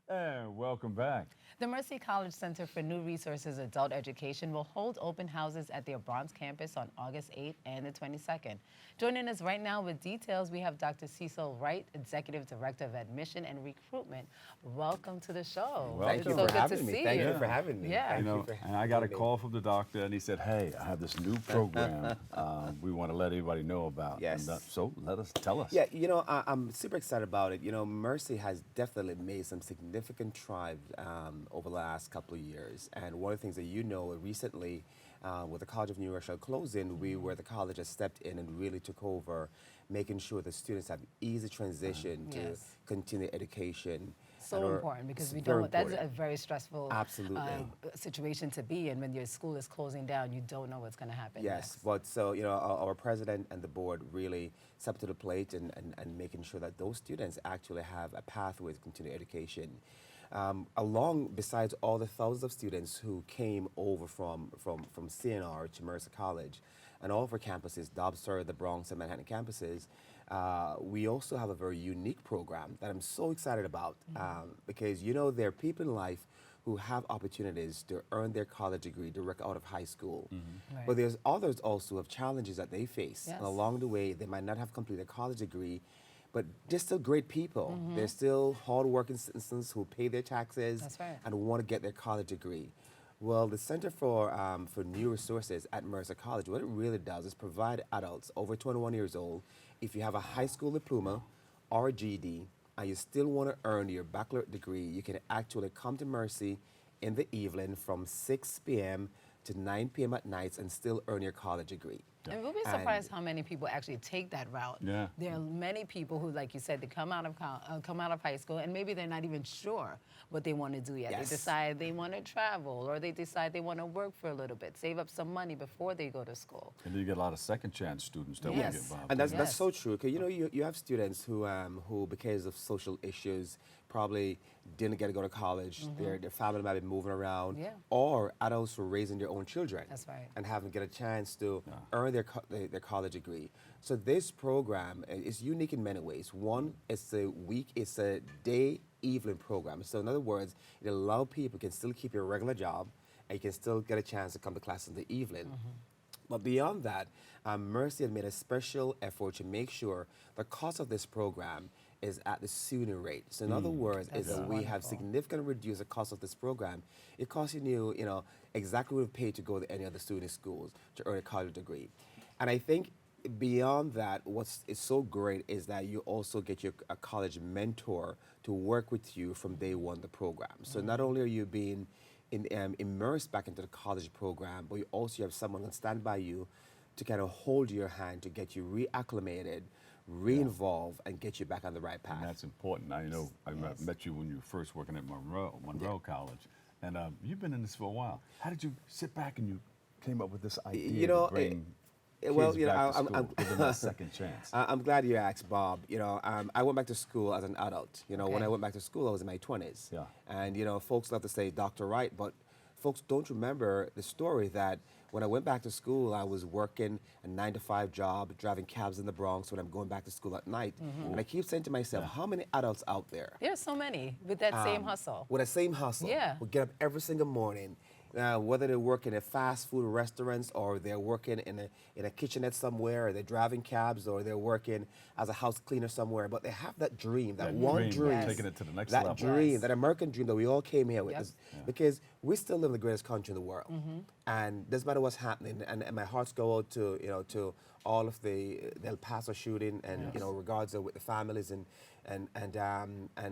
And welcome back. The Mercy College Center for New Resources Adult Education will hold open houses at their Bronx campus on August 8th and the 22nd. Joining us right now with details, we have Dr. Cecil Wright, Executive Director of Admission and Recruitment. Welcome to the show. Welcome. Thank It's you so for good having to me. see Thank you. you for having me. Yeah. Thank You you know, for and I got a having me. call from the doctor, and he said, "Hey, I have this new program we want to let everybody know about." Yes. And, so tell us. Yeah, I'm super excited about it. Mercy has definitely made some significant strides over the last couple of years. And one of the things that recently, with the College of New York closing, we were the college that stepped in and really took over, making sure the students have easy transition to Yes. continue education. So And important because it's we very don't. That's a important. very stressful Absolutely. situation to be in when your school is closing down. You don't know what's going to happen. Yes, next. but so, our president and the board really stepped to the plate and making sure that those students actually have a pathway to continue education. Besides all the thousands of students who came over from CNR to Mercer College and all of our campuses, Dobson, the Bronx, and Manhattan campuses, we also have a very unique program that I'm so excited about because, there are people in life who have opportunities to earn their college degree direct out of high school. Right. But there's others also who have challenges that they face. Yes. And along the way, they might not have completed a college degree, but they're still great people. They're still hardworking citizens who pay their taxes That's right. and want to get their college degree. Well, the Center for New Resources at Mercer College, what it really does is provide adults over 21 years old, if you have a high school diploma or a GED, and you still want to earn your baccalaureate degree, you can actually come to Mercy in the evening from 6 p.m. to 9 p.m. at nights and still earn your college degree. And we'll be surprised how many people actually take that route. Yeah. There are many people who, like you said, they come out of high school and maybe they're not even sure what they want to do yet. Yes. They decide they want to travel or they decide they want to work for a little bit, save up some money before they go to school. And then you get a lot of second chance students that want to Yes. get involved. And that's Yes. so true. Because you have students who because of social issues probably didn't get to go to college. Their family might be moving around, Yeah. or adults who are raising their own children. That's right. And haven't get a chance to earn their college degree. So this program is unique in many ways. One, it's a day evening program. So in other words, it allows people can still keep your regular job, and you can still get a chance to come to class in the evening. But beyond that, Mercy had made a special effort to make sure the cost of this program is at the SUNY rate. So in other words, That's is that we have wonderful. significantly reduced the cost of this program. It costs you, exactly what you pay to go to any other SUNY schools to earn a college degree. And I think beyond that, what's is so great is that you also get a college mentor to work with you from day one of the program. So not only are you being immersed back into the college program, but you also have someone on stand by you to kind of hold your hand to get you reacclimated, re-involved, and get you back on the right path. And that's important. I know I met you when you were first working at Monroe College, and you've been in this for a while. How did you sit back and you came up with this idea to bring kids back to school, give them a second chance? I'm glad you asked, Bob. I went back to school as an adult. When Okay. I went back to school, I was in my 20s. Yeah. And, folks love to say Dr. Wright, but folks don't remember the story that when I went back to school, I was working a 9-to-5 job, driving cabs in the Bronx when I'm going back to school at night. And I keep saying to myself, how many adults out there There's so many with that same hustle. with the same hustle Yeah. who get up every single morning, whether they're working at fast food restaurants or they're working in a kitchenette somewhere, or they're driving cabs, or they're working as a house cleaner somewhere, but they have that dream, that one dream, Yes. Taking it to the next that level. dream, Yes. that American dream that we all came here with, Yep. because we still live in the greatest country in the world, and doesn't matter what's happening. And my hearts go out to all of the El Paso shooting, and regards with the families, and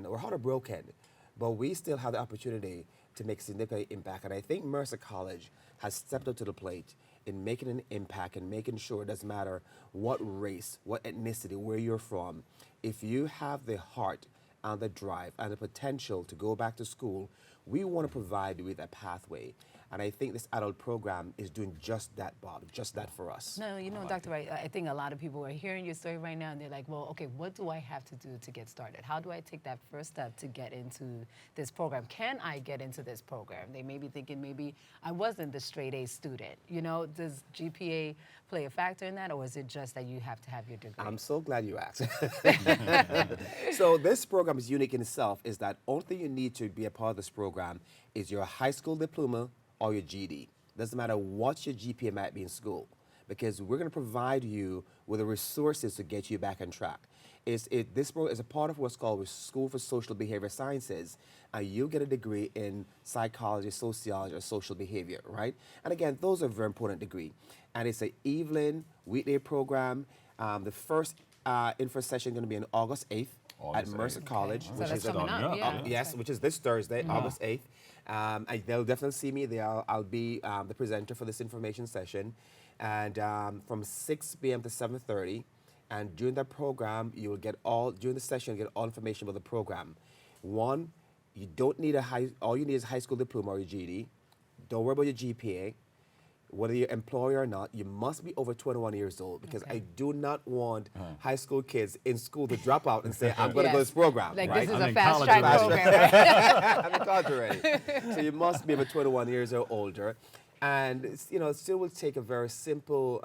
we're heartbroken, but we still have the opportunity to make significant impact. And I think Mercer College has stepped up to the plate in making an impact and making sure it doesn't matter what race, what ethnicity, where you're from. If you have the heart and the drive and the potential to go back to school, we want to provide you with a pathway. And I think this adult program is doing just that, Bob, just that for us. No, you know, Dr. Wright, I think a lot of people are hearing your story right now and they're like, well, okay, what do I have to do to get started? How do I take that first step to get into this program? Can I get into this program? They may be thinking maybe I wasn't the straight A student. You know, does GPA play a factor in that, or is it just that you have to have your degree? I'm so glad you asked. So this program is unique in itself, is that only thing you need to be a part of this program is your high school diploma or your GED. Doesn't matter what your GPA might be in school, because we're going to provide you with the resources to get you back on track. This program is a part of what's called School for Social Behavior Sciences, and you get a degree in psychology, sociology, or social behavior, right? And again, those are very important degrees. And it's an evening, weekday program. The first info session is going to be on August 8th at Mercer College, So which that's is coming up, yeah. yes, which is this Thursday, August 8th. They'll definitely see me there. I'll be the presenter for this information session, and from 6 p.m. to 7:30. And during that program, you will get during the session, you'll get all information about the program. One, you don't need all you need is a high school diploma or your GED. Don't worry about your GPA. Whether you're employed or not, you must be over 21 years old, because I do not want high school kids in school to drop out and say, I'm going to go to this program. Like, right? this is I'm a in fast college track already. program, right? I'm in college already. So you must be over 21 years or older. And it still will take a very simple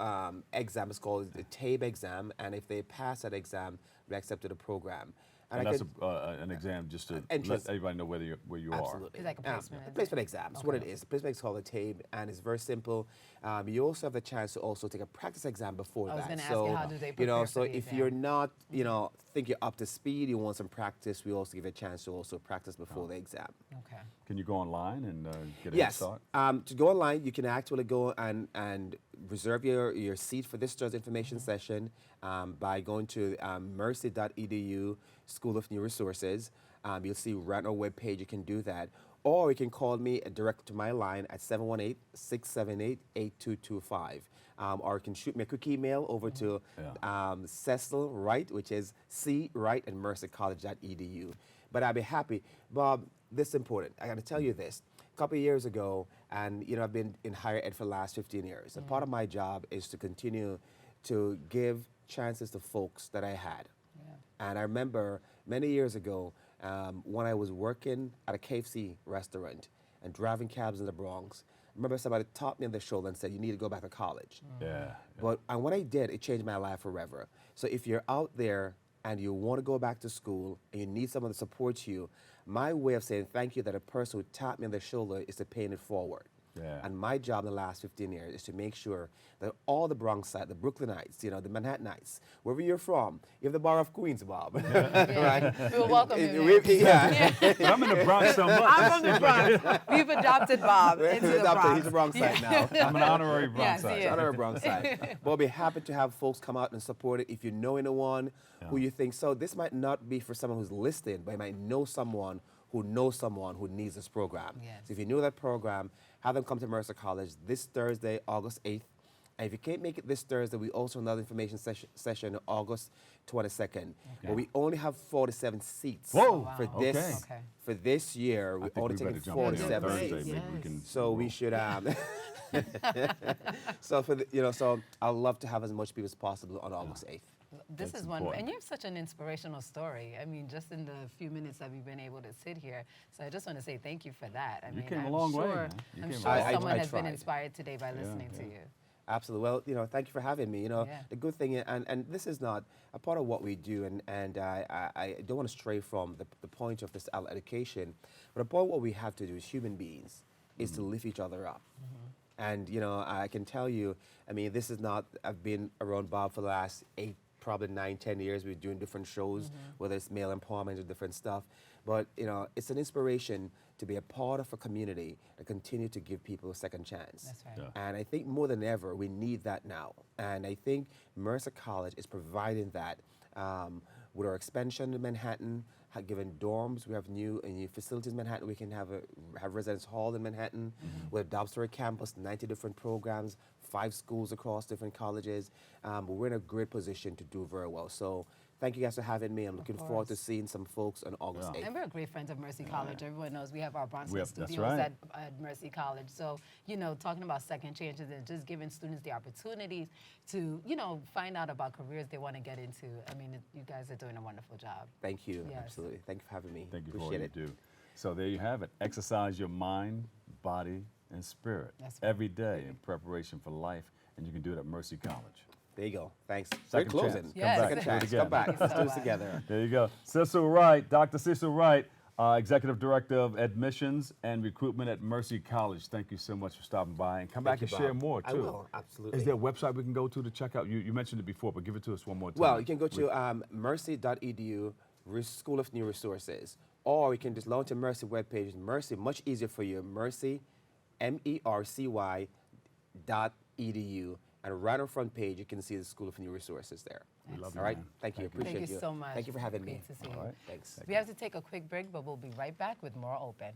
exam. It's called the TABE exam. And if they pass that exam, they're accepted the program. And that's an exam just to let everybody know where you are. Absolutely. It's like a placement. A placement exam. That's what it is. Placement is called a TABE, and it's very simple. You also have the chance to also take a practice exam before that. I was going to ask you, how do they prepare so for the if exam? you're not, think you're up to speed, you want some practice, we also give you a chance to also practice before the exam. Okay. Can you go online and get a head Yes. start? To go online, you can actually go and reserve your seat for this Thursday information session by going to mercy.edu School of New Resources. You'll see right on our webpage you can do that. Or you can call me direct to my line at 718-678-8225. Or you can shoot me a quick email over to Cecil Wright, which is cwright@mercercollege.edu. But I'd be happy. Bob, this is important. I got to tell you this. A couple of years ago, and I've been in higher ed for the last 15 years. And part of my job is to continue to give chances to folks that I had. And I remember many years ago when I was working at a KFC restaurant and driving cabs in the Bronx, I remember somebody tapped me on the shoulder and said, you need to go back to college. But and when I did, it changed my life forever. So if you're out there and you want to go back to school and you need someone to support you, my way of saying thank you that a person who tapped me on the shoulder is to paying it forward. And my job in the last 15 years is to make sure that all the Bronx side, the Brooklynites, the Manhattanites, wherever you're from, you have the Borough of Queens, Bob. Right? We'll welcome him. But I'm in the Bronx so much. I'm from the Bronx. We've adopted Bob into the Bronx. He's a Bronx side now. I'm an honorary Yes, Bronxite. he is. Honorary Bronx side. But we'll be happy to have folks come out and support it. If you know anyone who you think, so this might not be for someone who's listening, but you might know someone who knows someone who needs this program. So if you know that program, have them come to Mercer College this Thursday, August 8th. And if you can't make it this Thursday, we also have another information session on August 22nd. But we only have 47 seats for this year. We only taking 47 seats. So we should so I'd love to have as much people as possible on August 8th. This is wonderful. And you have such an inspirational story. I mean, just in the few minutes that we've been able to sit here. So I just want to say thank you for that. I mean, came a long way, man. I'm sure I someone has been tried. inspired today by listening to you. Absolutely. Well, thank you for having me. The good thing, and this is not a part of what we do, and I don't want to stray from the point of this adult education, but a part of what we have to do as human beings is to lift each other up. And, I can tell you, I mean, this is not, I've been around Bob for the last 8, probably 9, 10 years. We're doing different shows, whether it's male empowerment or different stuff. But, it's an inspiration to be a part of a community that continue to give people a second chance. That's right. And I think more than ever, we need that now. And I think Mercer College is providing that with our expansion in Manhattan, given dorms. We have new facilities in Manhattan. We can have residence hall in Manhattan. We have Dobbs-Ferry campus, 90 different programs, 5 schools across different colleges. But we're in a great position to do very well. So Thank you guys for having me. I'm looking forward to course. seeing some folks on August 8th. And we're great friends of Mercy College. Everyone knows we have our Bronxville That's studios right. at Mercy College. So, you know, talking about second chances and just giving students the opportunities to, you know, find out about careers they want to get into. I mean, you guys are doing a wonderful job. Thank you. Yes. Absolutely. Thank you for having me. Thank you for all Appreciate you it. do. So there you have it. Exercise your mind, body, and spirit That's right. every day in preparation for life, and you can do it at Mercy College. There you go. Thanks. Second We're closing. chance. Yes. Second Do it chance. again. Come back. Thank you Let's so do this much. together. There you go. Cecil Wright, Dr. Cecil Wright, Executive Director of Admissions and Recruitment at Mercy College. Thank you so much for stopping by, and come back and you, share Bob. more, too. I will, absolutely. Is there a website we can go to check out? You mentioned it before, but give it to us one more time. Well, you can go to mercy.edu, School of New Resources, or you can just launch a Mercy webpage. Mercy, much easier for you. Mercy, MERCY.edu, and right on front page you can see the School of New Resources there. We love you, All right, man. thank you. Thank you. Appreciate Thank you so much. Thank you for having me. Great to see you. All right. Thanks. We have to take a quick break, but we'll be right back with more Open.